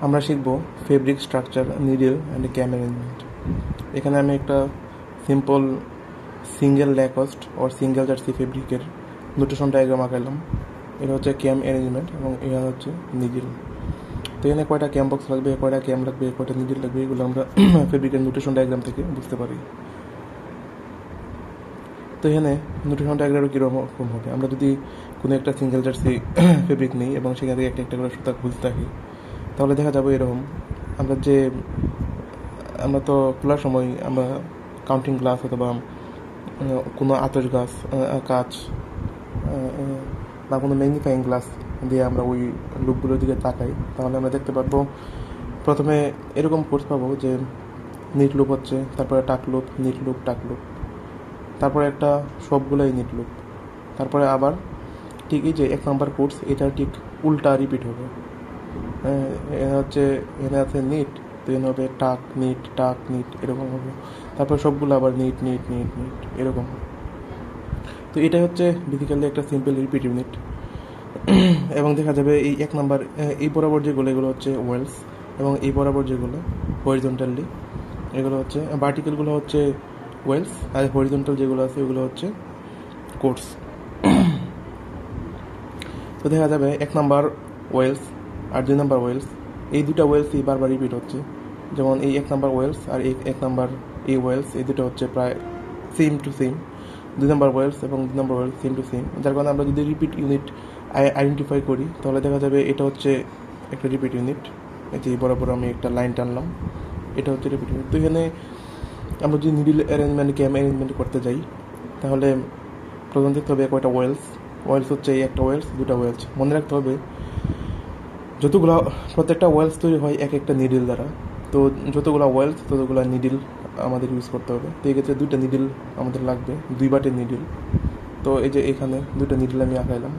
আমরা শিখব fabric structure, needle and cam arrangement. এখানে আমি একটা সিম্পল সিঙ্গেল ল্যাকস্ট ওর সিঙ্গেল জার্সি ফেব্রিকের নোটেশন ডায়াগ্রাম আঁকাইলাম। এটা হচ্ছে ক্যাম অ্যারেঞ্জমেন্ট এবং এটা হচ্ছে নিডল। তো এখানে কয়টা ক্যাম বক্স লাগবে, কয়টা ক্যাম লাগবে, কয়টা নিডল লাগবে, এগুলো আমরা ফেব্রিকের নোটেশন ডায়াগ্রাম থেকে বুঝতে পারি। তো এখানে নোটেশন ডায়াগ্রাম কীরকম হবে, আমরা যদি কোনো একটা সিঙ্গেল জার্সি ফেব্রিক নিই এবং সেখান থেকে একটা একটা করে সুতা খুলতে থাকি, তাহলে দেখা যাবে এরকম। আমরা তো খোলার সময় আমরা কাউন্টিং গ্লাস অথবা কোনো আতস গাছ কাঁচ বা কোনো ম্যাগনিফাইং গ্লাস দিয়ে আমরা ওই লুপগুলোর দিকে তাকাই, তাহলে আমরা দেখতে পারবো প্রথমে এরকম কোর্স পাবো যে নিট লুপ হচ্ছে, তারপরে টাক লুপ, নিট লুপ, টাক লুপ, তারপরে একটা সবগুলোই নিট লুপ, তারপরে আবার ঠিক এই যে 1 নম্বর কোর্স, এটা ঠিক উল্টা রিপিট হবে। এখানে আছে নিট, তো এখানে হবে টাক নিট এরকম হবে, তারপর সবগুলো আবার নিট নিট নিট নিট এরকম। তো এটাই হচ্ছে বেসিক্যালি একটা সিম্পল রিপিট ইউনিট। এবং দেখা যাবে এই 1 নম্বর এই বরাবর যেগুলো, এগুলো হচ্ছে ওয়েলস, এবং এই বরাবর যেগুলো হরিজন্টালি এগুলো হচ্ছে, ভার্টিক্যালগুলো হচ্ছে ওয়েলস, আর হরিজন্টাল যেগুলো আছে ওগুলো হচ্ছে কোর্স। তো দেখা যাবে 1 নম্বর ওয়েলস আর 2 নম্বর ওয়েলস, এই দুটা ওয়েলসই বারবার রিপিট হচ্ছে। যেমন এই 1 নম্বর ওয়েলস আর এই 1 নম্বর এই ওয়েলস, এই দুটো হচ্ছে প্রায় সেম টু সেম। 2 নম্বর ওয়েলস এবং 2 নম্বর ওয়েলস সেম টু সেম, যার কারণে আমরা যদি রিপিট ইউনিট আইডেন্টিফাই করি, তাহলে দেখা যাবে এটা হচ্ছে একটা রিপিট ইউনিট। এই যে বরাবর আমি একটা লাইন টানলাম, এটা হচ্ছে রিপিট ইউনিট। তো এখানে আমরা যদি নিডল অ্যারেঞ্জমেন্ট, ক্যাম অ্যারেঞ্জমেন্ট করতে যাই, তাহলে প্রথম দেখতে হবে কয়টা ওয়েলস হচ্ছে এই একটা ওয়েলস, দুটা ওয়েলস। মনে রাখতে হবে প্রত্যেকটা ওয়েলস তৈরি হয় এক একটা নিডল দ্বারা। তো যতগুলো ওয়েলস ততগুলো নিডল আমাদের ইউজ করতে হবে। তো এক্ষেত্রে 2টা নিডল আমাদের লাগবে, 2 বাটের নিডল। তো এই যে এখানে 2টা নিডল আমি আঁকাইলাম,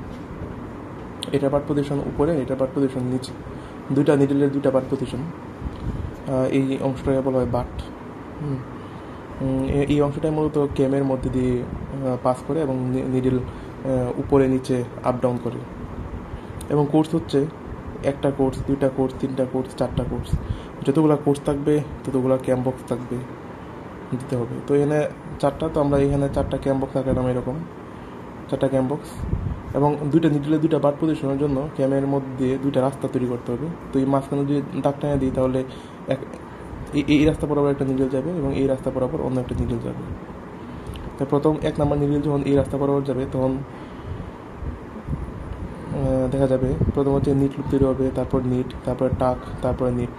এটা পার্ট পজিশন উপরে, এটা পার্ট পজিশন নিচে, 2টা নিডলের 2টা পার্ট পজিশন। এই অংশটাকে বলা হয় বাট। এই অংশটাই মূলত ক্যামের মধ্যে দিয়ে পাস করে এবং নিডল উপরে নিচে আপ ডাউন করে। এবং কোর্স হচ্ছে একটা কোর্স, 2টা কোর্স, 3টা কোর্স, 4টা কোর্স। যতগুলো কোর্স থাকবে ততগুলো ক্যাম বক্স থাকবে, দিতে হবে। তো এখানে 4টা, তো আমরা এখানে 4টা ক্যাম বক্স রাখলাম, এরকম 4টা ক্যাম বক্স। এবং 2টা নিডলের 2টা বাট পজিশনের জন্য ক্যামের মধ্যে দিয়ে 2টা রাস্তা তৈরি করতে হবে। তো এই মাঝখানে যদি দাগ টানা দিই, তাহলে এই রাস্তা বরাবর একটা নিডল যাবে এবং এই রাস্তা বরাবর অন্য একটা নিডল যাবে। তো প্রথম 1 নম্বর নিডল যখন এই রাস্তা বরাবর যাবে, তখন দেখা যাবে প্রথম হচ্ছে নিট লুপ তৈরি হবে, তারপর নিট, তারপরে টাক, তারপরে নিট।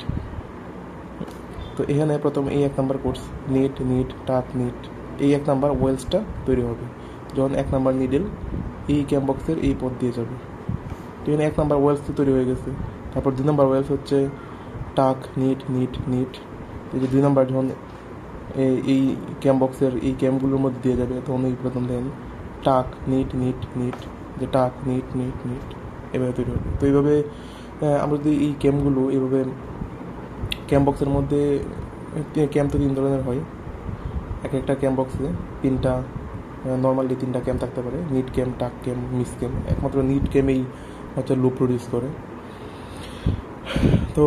তো এখানে প্রথম এই 1 নম্বর কোর্স নিট টাক নিট, এই 1 নম্বর ওয়েলসটা তৈরি হবে যখন 1 নম্বর নিডল এই ক্যাম বক্সের এই পথ দিয়ে যাবে। তো এখানে 1 নম্বর ওয়েলস তো তৈরি হয়ে গেছে। তারপর 2 নম্বর ওয়েলস হচ্ছে টাক নিট নিট নিট। এই যে 2 নম্বর যখন এই ক্যাম বক্সের এই ক্যামগুলোর মধ্যে দিয়ে যাবে, তখন এই প্রথম দেন টাক নিট নিট নিট, যে টাক নিট নিট নিট, এভাবে তৈরি হবে। তো এইভাবে আমরা যদি এই ক্যামগুলো এইভাবে ক্যাম বক্সের মধ্যে, ক্যাম তো 3 ধরনের হয়, একটা ক্যাম বক্সে 3টা, নর্মালি 3টা ক্যাম থাকতে পারে, নিট ক্যাম, টাক ক্যাম, মিস ক্যাম। একমাত্র নিট ক্যামেই হচ্ছে লুপ প্রডিউস করে। তো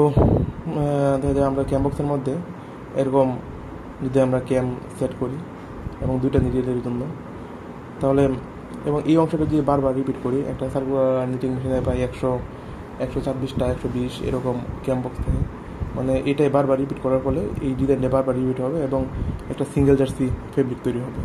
দেখা যায় আমরা ক্যাম বক্সের মধ্যে এরকম যদি আমরা ক্যাম সেট করি এবং 2টা নিডলের জন্য, তাহলে এবং এই অংশটা যদি বারবার রিপিট করি, একটা সার্কুলার নিটিং মেশিনে প্রায় 126টা 120 এরকম ক্যাম বক্স থাকে। মানে এটাই বারবার রিপিট করার ফলে এই ডিজাইনটা বারবার রিপিট হবে এবং একটা সিঙ্গেল জার্সি ফেব্রিক তৈরি হবে।